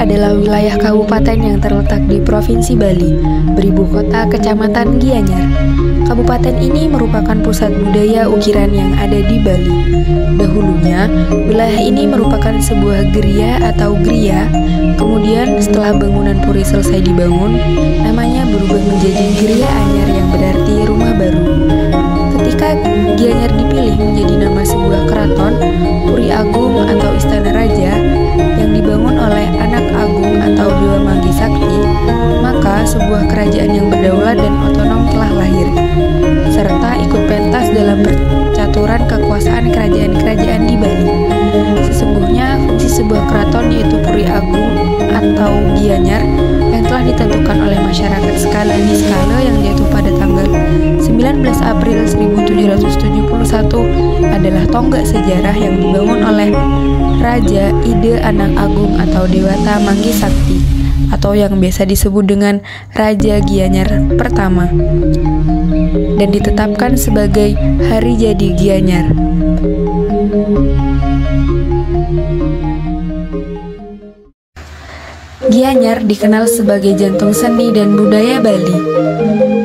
adalah wilayah kabupaten yang terletak di Provinsi Bali, beribu kota Kecamatan Gianyar. Kabupaten ini merupakan pusat budaya ukiran yang ada di Bali. Dahulunya, wilayah ini merupakan sebuah geria atau gria. Kemudian, setelah bangunan puri selesai dibangun, namanya berubah menjadi Geria Anyar yang berarti rumah baru. Ketika Gianyar dipilih menjadi nama sebuah keraton, Puri Agung atau Istana Raja, yang dibangun oleh anak agung atau Dewa Manggi Sakti, maka sebuah kerajaan yang berdaulat dan otonom telah lahir, serta ikut pentas dalam percaturan kekuasaan kerajaan-kerajaan di Bali. Sesungguhnya fungsi sebuah keraton yaitu Puri Agung atau Gianyar yang telah ditentukan oleh masyarakat skala di skala yang jatuh pada tanggal 19 April 1771 adalah tonggak sejarah yang dibangun oleh Raja Ide Anak Agung atau Dewata Manggi Sakti atau yang biasa disebut dengan Raja Gianyar pertama dan ditetapkan sebagai Hari Jadi Gianyar. Gianyar dikenal sebagai jantung seni dan budaya Bali.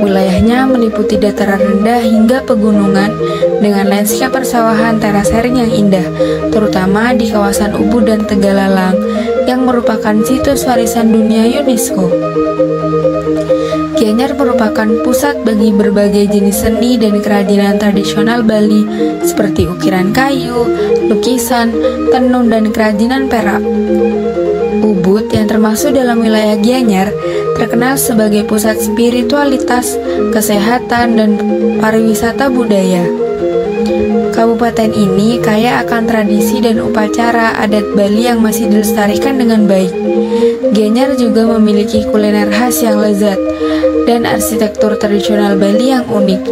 Wilayahnya meliputi dataran rendah hingga pegunungan dengan lanskap persawahan terasering yang indah, terutama di kawasan Ubud dan Tegalalang yang merupakan situs warisan dunia UNESCO. Gianyar merupakan pusat bagi berbagai jenis seni dan kerajinan tradisional Bali seperti ukiran kayu, lukisan, tenun, dan kerajinan perak. Ubud yang termasuk dalam wilayah Gianyar terkenal sebagai pusat spiritualitas, kesehatan, dan pariwisata budaya. Kabupaten ini kaya akan tradisi dan upacara adat Bali yang masih dilestarikan dengan baik. Gianyar juga memiliki kuliner khas yang lezat dan arsitektur tradisional Bali yang unik.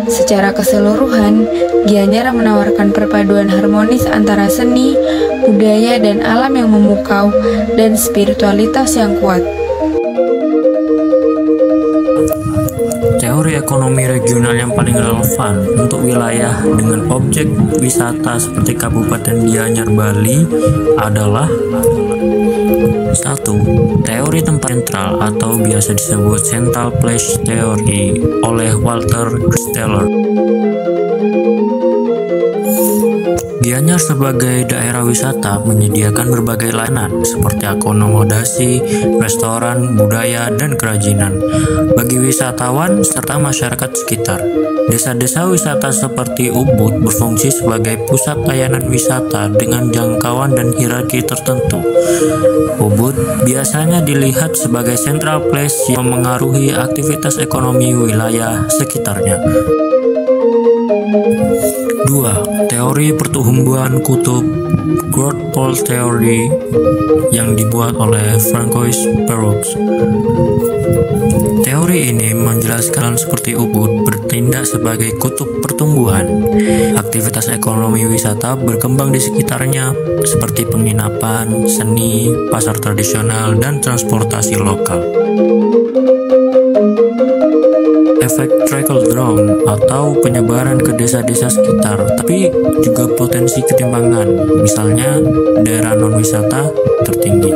Secara keseluruhan, Gianyar menawarkan perpaduan harmonis antara seni, budaya, dan alam yang memukau dan spiritualitas yang kuat. Teori ekonomi regional yang paling relevan untuk wilayah dengan objek wisata seperti Kabupaten Gianyar, Bali adalah 1. Teori tempat sentral atau biasa disebut Central Place Theory oleh Walter Christeller. Gianyar sebagai daerah wisata menyediakan berbagai layanan seperti akomodasi, restoran, budaya, dan kerajinan bagi wisatawan serta masyarakat sekitar. Desa-desa wisata seperti Ubud berfungsi sebagai pusat layanan wisata dengan jangkauan dan hierarki tertentu. Ubud biasanya dilihat sebagai central place yang memengaruhi aktivitas ekonomi wilayah sekitarnya. 2. Teori pertumbuhan kutub Growth Pole Theory yang dibuat oleh Francois Perroux. Teori ini menjelaskan seperti Ubud bertindak sebagai kutub pertumbuhan. Aktivitas ekonomi wisata berkembang di sekitarnya seperti penginapan, seni, pasar tradisional, dan transportasi lokal. Efek trickle down atau penyebaran ke desa-desa sekitar, tapi juga potensi ketimpangan, misalnya daerah non-wisata tertinggi.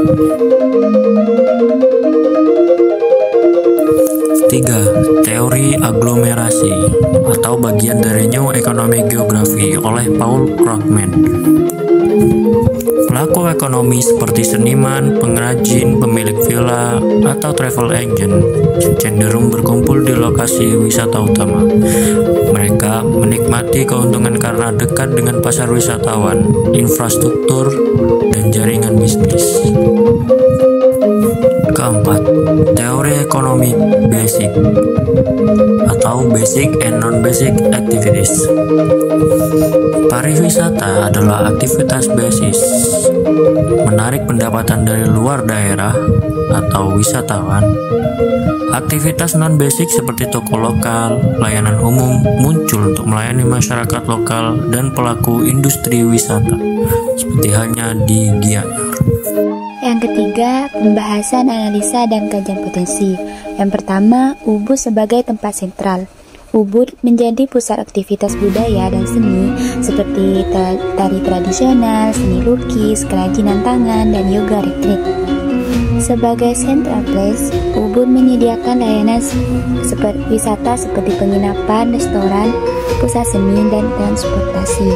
3. Teori aglomerasi atau bagian dari New Economic Geography oleh Paul Krugman. Pelaku ekonomi seperti seniman, pengrajin, pemilik villa, atau travel agent cenderung berkumpul di lokasi wisata utama. Mereka menikmati keuntungan karena dekat dengan pasar wisatawan, infrastruktur, dan jaringan bisnis. Keempat, teori ekonomi basic atau basic and non-basic activities. Pariwisata adalah aktivitas basis, menarik pendapatan dari luar daerah atau wisatawan. Aktivitas non-basic seperti toko lokal, layanan umum muncul untuk melayani masyarakat lokal dan pelaku industri wisata, seperti halnya di Gianyar. Yang ketiga, pembahasan analisa dan kajian potensi. Yang pertama, Ubud sebagai tempat sentral. Ubud menjadi pusat aktivitas budaya dan seni seperti tari tradisional, seni lukis, kerajinan tangan, dan yoga retreat. Sebagai central place, Ubud menyediakan layanan wisata seperti penginapan, restoran, pusat seni, dan transportasi.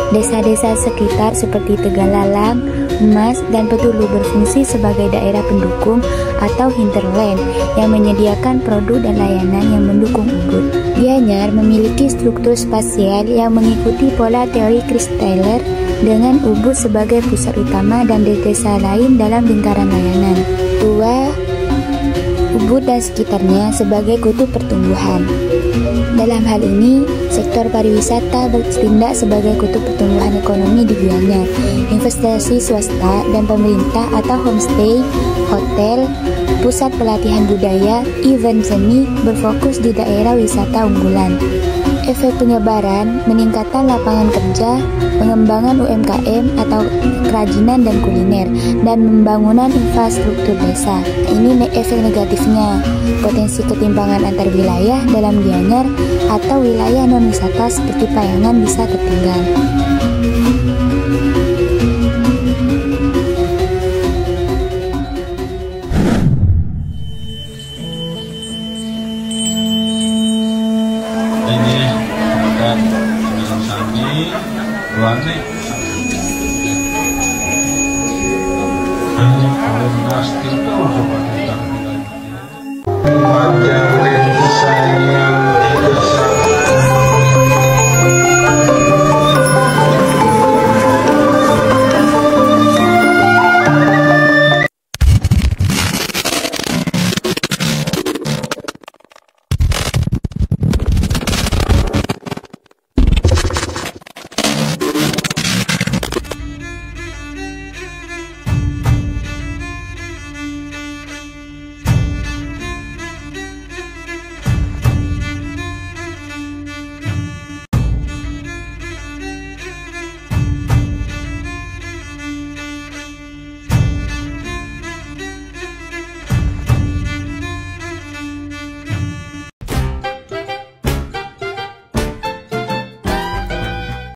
Desa-desa sekitar seperti Tegalalang, Emas, dan Petulu berfungsi sebagai daerah pendukung atau hinterland yang menyediakan produk dan layanan yang mendukung Ubud. Gianyar memiliki struktur spasial yang mengikuti pola teori Chris Taylor dengan Ubud sebagai pusat utama dan desa lain dalam lingkaran layanan. 2. Ubud dan sekitarnya sebagai kutub pertumbuhan. Dalam hal ini, sektor pariwisata bertindak sebagai kutub pertumbuhan ekonomi di Gianyar. Investasi swasta dan pemerintah atau homestay, hotel, pusat pelatihan budaya, event seni berfokus di daerah wisata unggulan. Efek penyebaran, meningkatkan lapangan kerja, pengembangan UMKM atau kerajinan dan kuliner, dan pembangunan infrastruktur desa. Ini efek negatifnya, potensi ketimpangan antar wilayah dalam Gianyar atau wilayah non-wisata seperti Payangan bisa tertinggal. Ini paling pasti itu